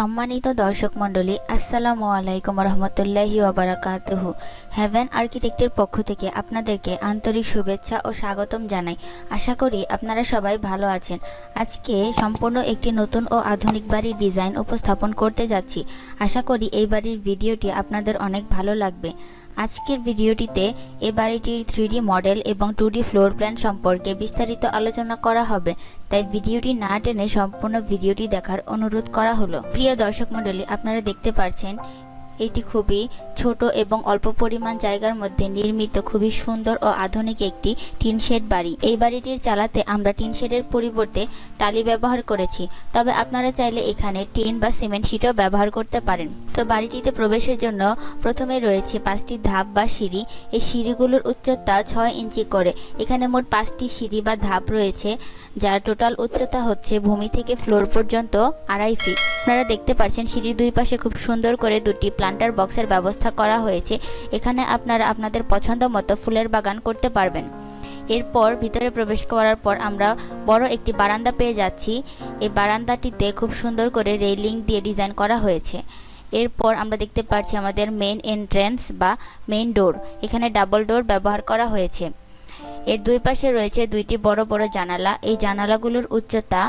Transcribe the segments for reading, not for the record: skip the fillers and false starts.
সম্মানিত দর্শক মণ্ডলী, আসসালামু আলাইকুম রহমতুল্লাহি ওয়া বারাকাতুহু। হেভেন আর্কিটেক্টের পক্ষ থেকে আপনাদেরকে আন্তরিক শুভেচ্ছা ও স্বাগতম জানাই। আশা করি আপনারা সবাই ভালো আছেন। আজকে সম্পূর্ণ একটি নতুন ও আধুনিক বাড়ির ডিজাইন উপস্থাপন করতে যাচ্ছি। আশা করি এই বাড়ির ভিডিওটি আপনাদের অনেক ভালো লাগবে। আজকের ভিডিওটিতে এ বাড়িটির 3D মডেল এবং 2D ফ্লোর প্ল্যান সম্পর্কে বিস্তারিত আলোচনা করা হবে, তাই ভিডিওটি না টেনে সম্পূর্ণ ভিডিওটি দেখার অনুরোধ করা হলো। প্রিয় দর্শক মণ্ডলী, আপনারা দেখতে পাচ্ছেন এটি খুবই ছোট এবং অল্প পরিমাণ জায়গার মধ্যে নির্মিত খুবই সুন্দর ও আধুনিক একটি টিন শেড বাড়ি। এই বাড়িটির চালাতে আমরা টিন শেডের পরিবর্তে টালি ব্যবহার করেছি, তবে আপনারা চাইলে এখানে টিন বা সিমেন্ট শিটও ব্যবহার করতে পারেন। তো বাড়িটিতে প্রবেশের জন্য প্রথমে রয়েছে 5টি ধাপ বা সিঁড়ি। এই সিঁড়িগুলোর উচ্চতা 6 ইঞ্চি করে। এখানে মোট 5টি সিঁড়ি বা ধাপ রয়েছে, যার টোটাল উচ্চতা হচ্ছে ভূমি থেকে ফ্লোর পর্যন্ত 2.5 ফিট। আপনারা দেখতে পাচ্ছেন সিঁড়ির দুই পাশে খুব সুন্দর করে দুটি প্লান্টার বক্সের ব্যবস্থা করা হয়েছে। এখানে আপনারা আপনাদের পছন্দ মতো ফুলের বাগান করতে পারবেন। এরপর ভিতরে প্রবেশ করার পর আমরা বড় একটি বারান্দা পেয়ে যাচ্ছি। এই বারান্দাটিতে খুব সুন্দর করে রেলিং দিয়ে ডিজাইন করা হয়েছে। এরপর আমরা দেখতে পাচ্ছি আমাদের মেইন এন্ট্রান্স বা মেইন ডোর। এখানে ডাবল ডোর ব্যবহার করা হয়েছে। এর দুই পাশে রয়েছে দুইটি বড় বড় জানালা। এই জানালাগুলোর উচ্চতা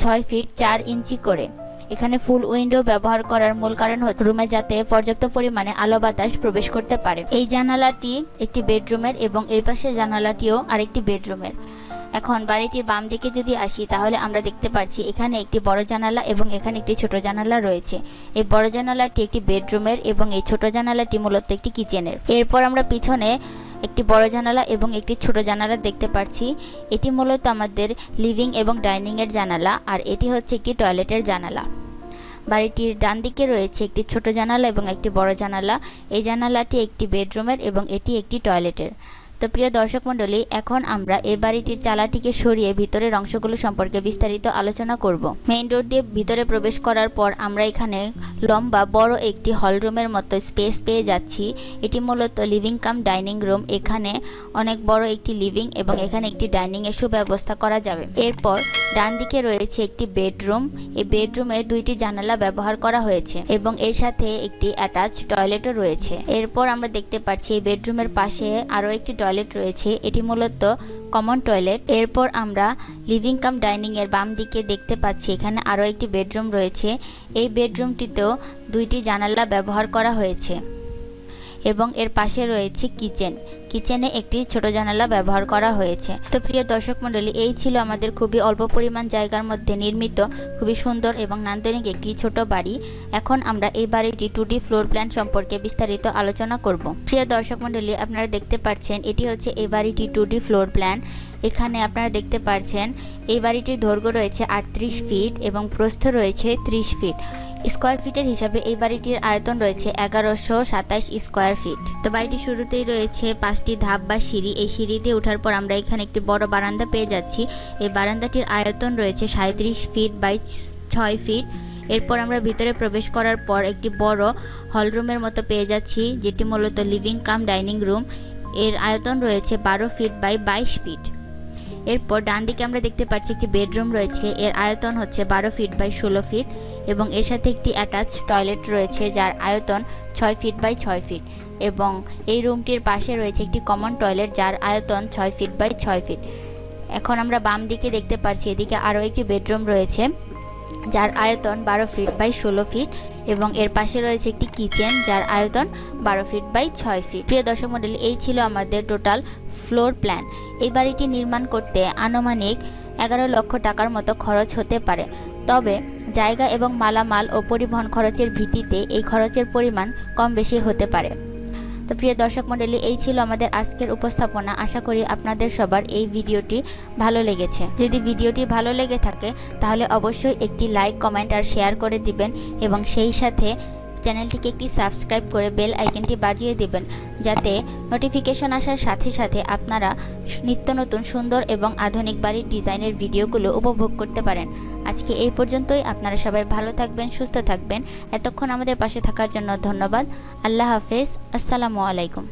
6 ফিট 4 ইঞ্চি করে। এখানে ফুল উইন্ডো ব্যবহার করার মূল কারণ হচ্ছে রুমে যাতে পর্যাপ্ত পরিমাণে আলো বাতাস প্রবেশ করতে পারে। এই জানালাটি একটি বেডরুমের এবং এই পাশের জানালাটিও আরেকটি বেডরুমের। এখন বাড়িটির বাম দিকে যদি আসি, তাহলে আমরা দেখতে পাচ্ছি এখানে একটি বড় জানালা এবং এখানে একটি ছোট জানালা রয়েছে। এই বড় জানালাটি একটি বেডরুমের এবং এই ছোট জানালাটি মূলত একটি কিচেনের। এরপর আমরা পিছনে একটি বড় জানালা এবং একটি ছোট জানালা দেখতে পাচ্ছি। এটি মূলত আমাদের লিভিং এবং ডাইনিং এর জানালা, আর এটি হচ্ছে একটি টয়লেটের জানালা। বাড়িটির ডান দিকে রয়েছে একটি ছোট জানালা এবং একটি বড় জানালা। এই জানালাটি একটি বেডরুমের এবং এটি একটি টয়লেটের। তো প্রিয় দর্শক মণ্ডলী, এখন আমরা এই বাড়িটির চালাটিকে সরিয়ে ভিতরের অংশগুলো সম্পর্কে বিস্তারিত আলোচনা করব। মেইন ডোর দিয়ে ভিতরে প্রবেশ করার পর আমরা এখানে লম্বা বড় একটি হল রুমের মতো স্পেস পেয়ে যাচ্ছি। এটি মূলত লিভিং কাম ডাইনিং রুম। এখানে অনেক বড় একটি লিভিং এবং এখানে একটি ডাইনিং এর সুব্যবস্থা করা যাবে। এরপর ডান দিকে রয়েছে একটি বেডরুম। এই বেডরুমে দুইটি জানালা ব্যবহার করা হয়েছে এবং এর সাথে একটি অ্যাটাচ টয়লেটও রয়েছে। এরপর আমরা দেখতে পাচ্ছি এই বেডরুমের পাশে আরও একটি টয়লেট রয়েছে। এটি মূলত কমন টয়লেট। এরপর আমরা লিভিং কাম ডাইনিং এর বাম দিকে দেখতে পাচ্ছি এখানে আরও একটি বেডরুম রয়েছে। এই বেডরুমটিতেও দুইটি জানালা ব্যবহার করা হয়েছে এবং এর পাশে রয়েছে কিচেন। কিচেনে একটি ছোট জানালা ব্যবহার করা হয়েছে। তো প্রিয় দর্শক মণ্ডলী, এই ছিল আমাদের খুবই অল্প পরিমাণ জায়গার মধ্যে নির্মিত খুবই সুন্দর এবং নান্দনিক একটি ছোট বাড়ি। এখন আমরা এই বাড়িটি 2D ফ্লোর প্ল্যান সম্পর্কে বিস্তারিত আলোচনা করব। প্রিয় দর্শক মণ্ডলী, আপনারা দেখতে পাচ্ছেন এটি হচ্ছে এই বাড়িটি 2D ফ্লোর প্ল্যান। এখানে আপনারা দেখতে পাচ্ছেন এই বাড়িটির দৈর্ঘ্য রয়েছে 38 ফিট এবং প্রস্থ রয়েছে 30 ফিট। স্কোয়ার ফিটের হিসাবে এই বাড়িটির আয়তন রয়েছে 1127 স্কোয়ার ফিট। তো বাড়িটির শুরুতেই রয়েছে 5টি ধাপ বা সিঁড়ি। এই সিঁড়ি দিয়ে ওঠার পর আমরা এখানে একটি বড় বারান্দা পেয়ে যাচ্ছি। এই বারান্দাটির আয়তন রয়েছে 37 ফিট বাই 6 ফিট। এরপর আমরা ভিতরে প্রবেশ করার পর একটি বড় হলরুমের মতো পেয়ে যাচ্ছি, যেটি মূলত লিভিং কাম ডাইনিং রুম। এর আয়তন রয়েছে 12 ফিট বাই 22 ফিট। এরপর ডান দিকে আমরা দেখতে পাচ্ছি একটি বেডরুম রয়েছে। এর আয়তন হচ্ছে 12 ফিট বাই 16 ফিট এবং এর সাথে একটি অ্যাটাচ টয়লেট রয়েছে, যার আয়তন 6 ফিট বাই 6 ফিট এবং এই রুমটির পাশে রয়েছে একটি কমন টয়লেট, যার আয়তন 6 ফিট বাই 6 ফিট। এখন আমরা বাম দিকে দেখতে পাচ্ছি এদিকে আরও একটি বেডরুম রয়েছে, যার আয়তন 12 ফিট বাই 16 ফিট এবং এর পাশে রয়েছে একটি কিচেন, যার আয়তন 12 ফিট বাই 6 ফিট। প্রিয় দর্শক মণ্ডলী, এই ছিল আমাদের টোটাল ফ্লোর প্ল্যান। এই বাড়িটি নির্মাণ করতে আনুমানিক 11 লক্ষ টাকার মতো খরচ হতে পারে, তবে জায়গা এবং মালামাল ও পরিবহন খরচের ভিত্তিতে এই খরচের পরিমাণ কম বেশি হতে পারে। তো প্রিয় দর্শক মণ্ডলী, এই ছিল আমাদের আজকের উপস্থাপনা। আশা করি আপনাদের সবার এই ভিডিওটি ভালো লেগেছে। যদি ভিডিওটি ভালো লেগে থাকে তাহলে অবশ্যই একটি লাইক, কমেন্ট আর শেয়ার করে দিবেন এবং সেই সাথে চ্যানেলটিকে একটি সাবস্ক্রাইব করে বেল আইকনটি বাজিয়ে দিবেন, যাতে নোটিফিকেশন আসার সাথে সাথে আপনারা নিত্য নতুন সুন্দর এবং আধুনিক বাড়ির ডিজাইনের ভিডিওগুলো উপভোগ করতে পারেন। আজকে এই পর্যন্তই। আপনারা সবাই ভালো থাকবেন, সুস্থ থাকবেন। এতক্ষণ আমাদের পাশে থাকার জন্য ধন্যবাদ। আল্লাহ হাফেজ। আসসালামু আলাইকুম।